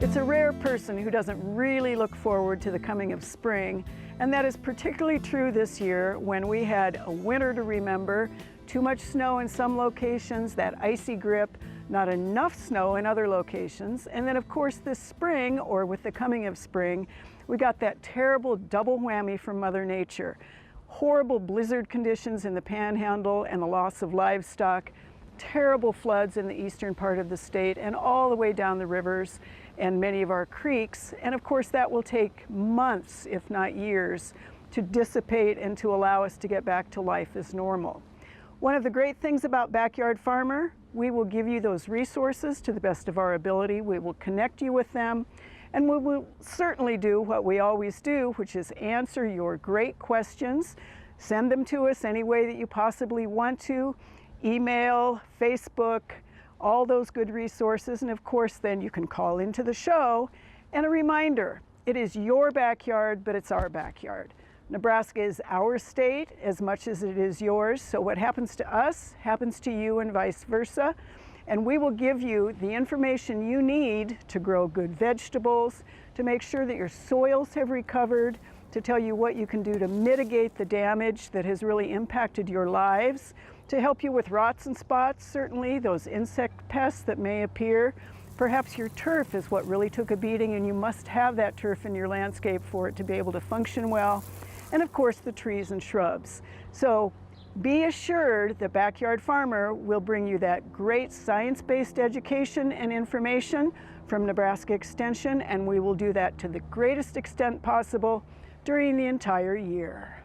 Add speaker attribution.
Speaker 1: It's a rare person who doesn't really look forward to the coming of spring, and that is particularly true this year when we had a winter to remember, too much snow in some locations, that icy grip, not enough snow in other locations, and then of course this spring, or with the coming of spring, we got that terrible double whammy from Mother Nature. Horrible blizzard conditions in the Panhandle and the loss of livestock, terrible floods in the eastern part of the state and all the way down the rivers and many of our creeks. And of course that will take months, if not years, to dissipate and to allow us to get back to life as normal. One of the great things about Backyard Farmer, we will give you those resources to the best of our ability. We will connect you with them, and we will certainly do what we always do, which is answer your great questions. Send them to us any way that you possibly want to. Email, Facebook, all those good resources, and of course then you can call into the show. And a reminder, it is your backyard, but it's our backyard. Nebraska is our state as much as it is yours, so what happens to us happens to you and vice versa. And we will give you the information you need to grow good vegetables, to make sure that your soils have recovered, to tell you what you can do to mitigate the damage that has really impacted your lives, to help you with rots and spots, certainly those insect pests that may appear. Perhaps your turf is what really took a beating and you must have that turf in your landscape for it to be able to function well. And of course the trees and shrubs. So be assured that Backyard Farmer will bring you that great science-based education and information from Nebraska Extension, and we will do that to the greatest extent possible during the entire year.